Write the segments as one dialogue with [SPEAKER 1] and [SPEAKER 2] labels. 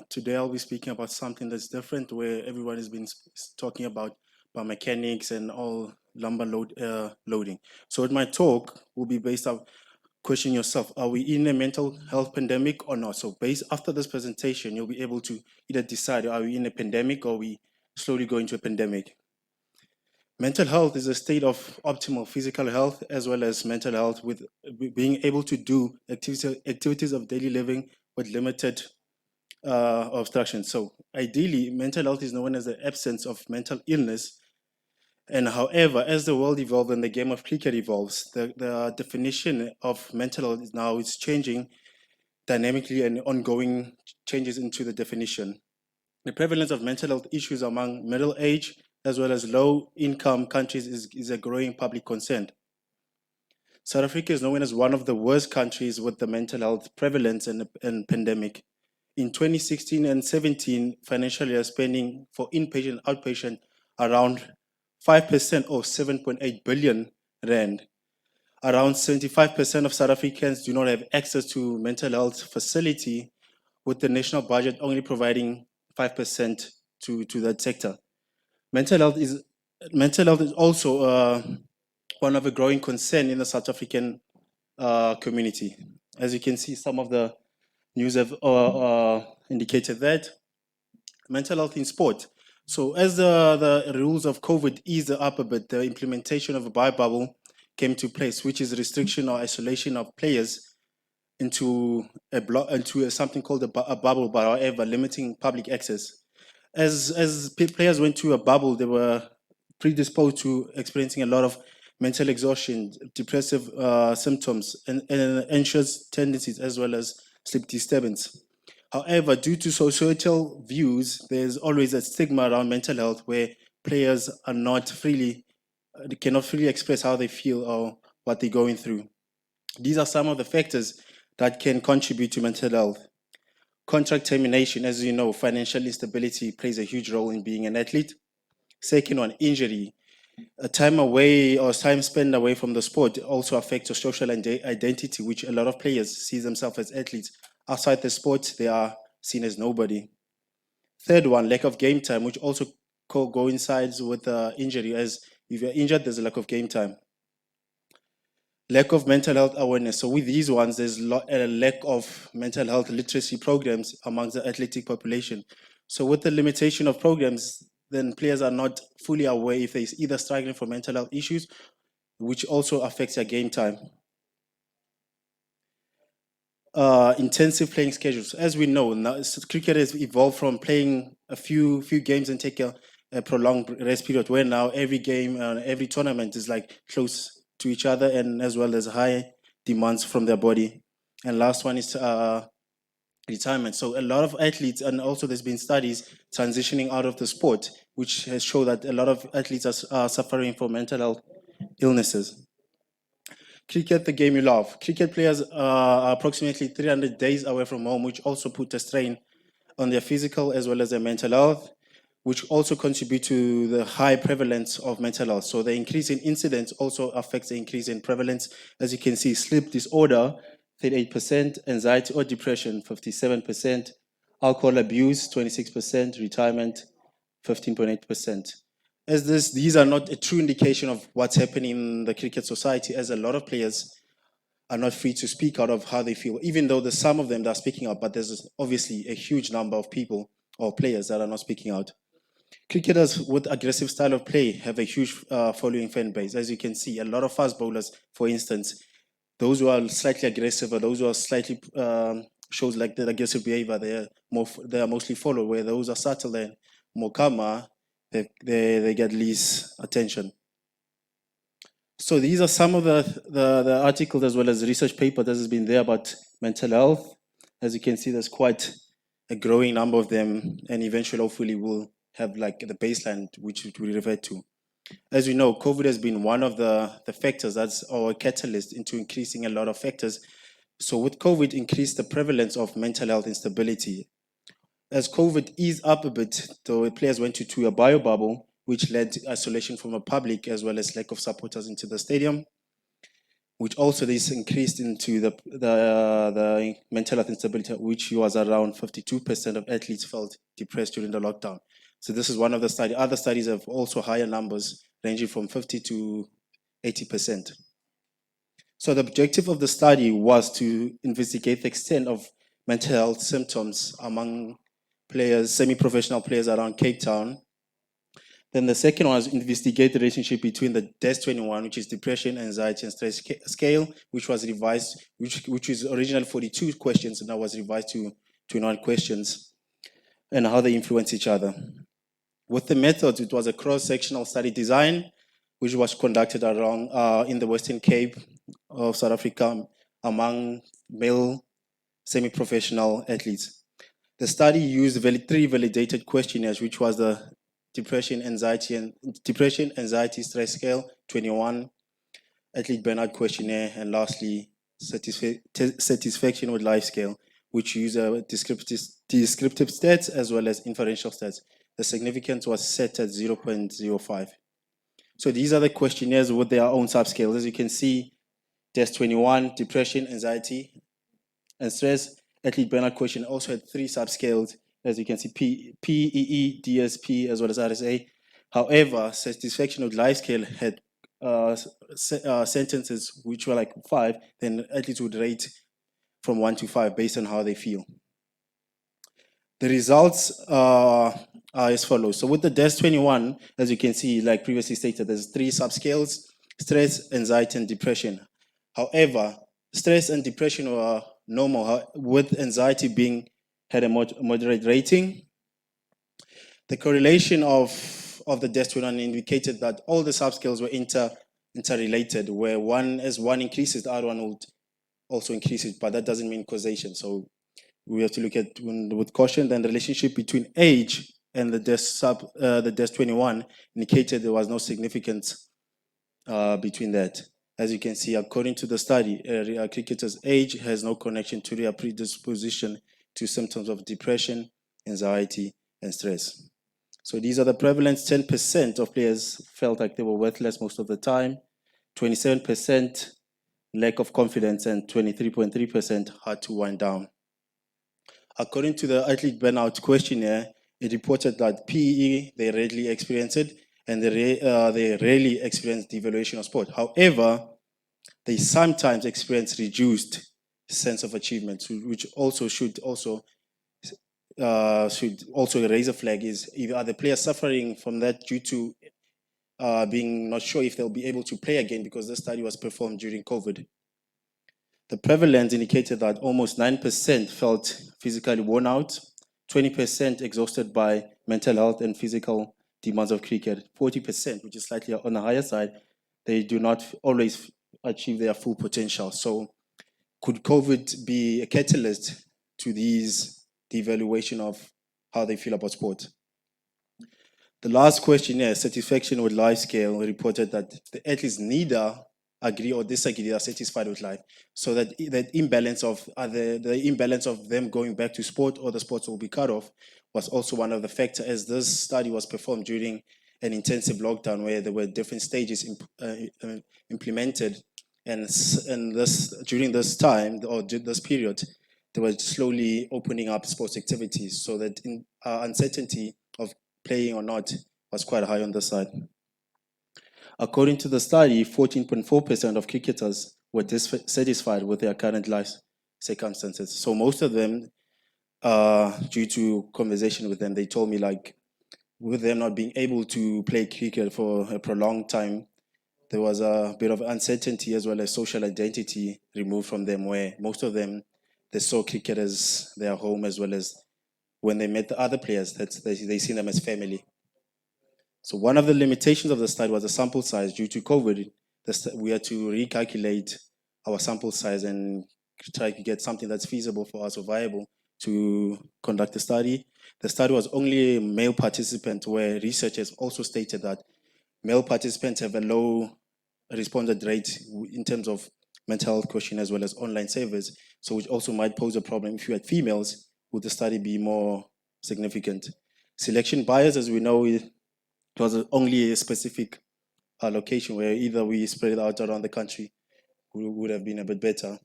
[SPEAKER 1] Today I'll be speaking about something that's different, where everyone has been talking about biomechanics and all lumbar loading. So in my talk will be based on question yourself: are we in a mental health pandemic or not? So based after this presentation, you'll be able to either decide: are we in a pandemic or we slowly go into a pandemic? Mental health is a state of optimal physical health as well as mental health, with being able to do activities of daily living with limited obstruction. So ideally, mental health is known as the absence of mental illness. And however, as the world evolves and the game of cricket evolves, the definition of mental health now is changing dynamically, and ongoing changes into the definition. The prevalence of mental health issues among middle age as well as low income countries is a growing public concern. South Africa is known as one of the worst countries with the mental health prevalence and pandemic. In 2016 and 17 financial year, spending for inpatient and outpatient around 5% or 7.8 billion rand. Around 75% of South Africans do not have access to mental health facility, with the national budget only providing 5% to that sector. Mental health is also one of a growing concern in the South African community. As you can see, some of the news have indicated that. Mental health in sport. So as the rules of COVID eased up a bit, the implementation of a biobubble came to place, which is restriction or isolation of players into something called a bubble, but however limiting public access. As players went to a bubble, they were predisposed to experiencing a lot of mental exhaustion, depressive symptoms, and anxious tendencies, as well as sleep disturbance. However, due to societal views, there's always a stigma around mental health, where players are not freely, they cannot freely express how they feel or what they're going through. These are some of the factors that can contribute to mental health. Contract termination: as you know, financial instability plays a huge role in being an athlete. Second one, injury. A time away or time spent away from the sport also affects your social identity, which a lot of players see themselves as athletes. Outside the sport, they are seen as nobody. Third one, lack of game time, which also coincides with injury, as if you're injured, there's a lack of game time. Lack of mental health awareness. So with these ones, there's a lack of mental health literacy programs amongst the athletic population. So with the limitation of programs, then players are not fully aware if they're either struggling from mental health issues, which also affects their game time. Intensive playing schedules. As we know, now cricket has evolved from playing a few games and take a prolonged rest period, where now every game and every tournament is like close to each other, and as well as high demands from their body. And last one is retirement. So a lot of athletes, and also there's been studies transitioning out of the sport, which has shown that a lot of athletes are suffering from mental health illnesses. Cricket, the game you love. Cricket players are approximately 300 days away from home, which also put a strain on their physical as well as their mental health, which also contribute to the high prevalence of mental health. So the increase in incidence also affects the increase in prevalence. As you can see, sleep disorder, 38%, anxiety or depression, 57%, alcohol abuse, 26%, retirement, 15.8%. As these are not a true indication of what's happening in the cricket society, as a lot of players are not free to speak out of how they feel, even though there's some of them that are speaking out, but there's obviously a huge number of people or players that are not speaking out. Cricketers with aggressive style of play have a huge following fan base. As you can see, a lot of fast bowlers, for instance, those who are slightly aggressive or those who are slightly shows like that aggressive behavior, they are mostly followed. Where those are subtle and more calmer, they get least attention. So these are some of the articles as well as research paper that has been there about mental health. As you can see, there's quite a growing number of them, and eventually, hopefully, we'll have like the baseline which we refer to. As we know, COVID has been one of the factors that's our catalyst into increasing a lot of factors. So with COVID, increased the prevalence of mental health instability. As COVID eased up a bit, the players went to a bio bubble, which led to isolation from the public as well as lack of supporters into the stadium. which also this increased into the mental health instability, which was around 52% of athletes felt depressed during the lockdown. So this is one of the studies. Other studies have also higher numbers, ranging from 50 to 80%. So the objective of the study was to investigate the extent of mental health symptoms among players, semi-professional players around Cape Town. Then the second one is investigate the relationship between the DES-21, which is depression, anxiety, and stress scale, which was revised, which is originally 42 questions, and now was revised to 21 questions, and how they influence each other. With the methods, it was a cross-sectional study design, which was conducted around in the Western Cape of South Africa among male semi-professional athletes. The study used three validated questionnaires, which was the depression, anxiety, stress scale, 21, athlete burnout questionnaire, and lastly, satisfaction with life scale, which use descriptive stats as well as inferential stats. The significance was set at 0.05. So these are the questionnaires with their own subscales. As you can see, DES-21, depression, anxiety, and stress. Athlete burnout question also had three subscales, as you can see, PEE, DSP, as well as RSA. However, satisfaction with life scale had sentences which were like 5, then athletes would rate from 1 to 5 based on how they feel. The results are as follows. So with the DES-21, as you can see, like previously stated, there's 3 subscales: stress, anxiety, and depression. However, stress and depression were normal, with anxiety being had a moderate rating. The correlation of the DES-21 indicated that all the subscales were interrelated, where as one increases, the other one would also increase it, but that doesn't mean causation. So we have to look at with caution. Then the relationship between age and the DES-21 indicated there was no significance between that. As you can see, according to the study, a cricketer's age has no connection to their predisposition to symptoms of depression, anxiety, and stress. So these are the prevalence. 10% of players felt like they were worthless most of the time, 27% lack of confidence, and 23.3% had to wind down. According to the athlete burnout questionnaire, it reported that PE, they rarely experience it, and they rarely experience devaluation of sport. However, they sometimes experience reduced sense of achievement, which also should also raise a flag. Is either are the players suffering from that due to being not sure if they'll be able to play again because the study was performed during COVID. The prevalence indicated that almost 9% felt physically worn out, 20% exhausted by mental health and physical demands of cricket, 40%, which is slightly on the higher side, they do not always achieve their full potential. So could COVID be a catalyst to these devaluation of how they feel about sport? The last questionnaire, satisfaction with life scale, reported that the athletes neither agree or disagree, they are satisfied with life. So that imbalance of the imbalance of them going back to sport or the sports will be cut off was also one of the factors, as this study was performed during an intensive lockdown where there were different stages implemented, and during this time or this period, they were slowly opening up sports activities, so that uncertainty of playing or not was quite high on the side. According to the study, 14.4% of cricketers were dissatisfied with their current life circumstances. So most of them, due to conversation with them, they told me, like, with them not being able to play cricket for a prolonged time, there was a bit of uncertainty as well as social identity removed from them, where most of them, they saw cricket as their home, as well as when they met the other players, that they see them as family. So one of the limitations of the study was the sample size. Due to COVID, we had to recalculate our sample size and try to get something that's feasible for us or viable to conduct the study. The study was only a male participant, where researchers also stated that male participants have a low responded rate in terms of mental health question as well as online surveys, so which also might pose a problem. If you had females, would the study be more significant? Selection bias, as we know, it was only a specific location, where either we spread it out around the country would have been a bit better.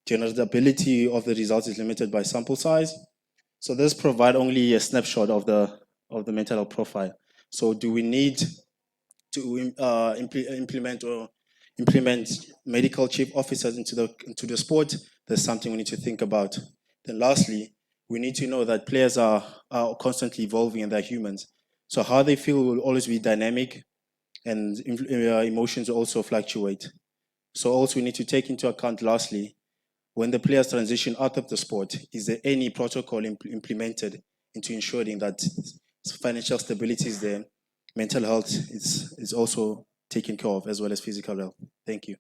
[SPEAKER 1] Generalizability of the results is limited by sample size. So this provide only a snapshot of the mental health profile. So do we need to implement medical chief officers into the sport? That's something we need to think about. Then lastly, we need to know that players are constantly evolving and they're humans. So how they feel will always be dynamic, and emotions also fluctuate. So also we need to take into account, lastly, when the players transition out of the sport, is there any protocol implemented into ensuring that financial stability is there, mental health is also taken care of, as well as physical health? Thank you.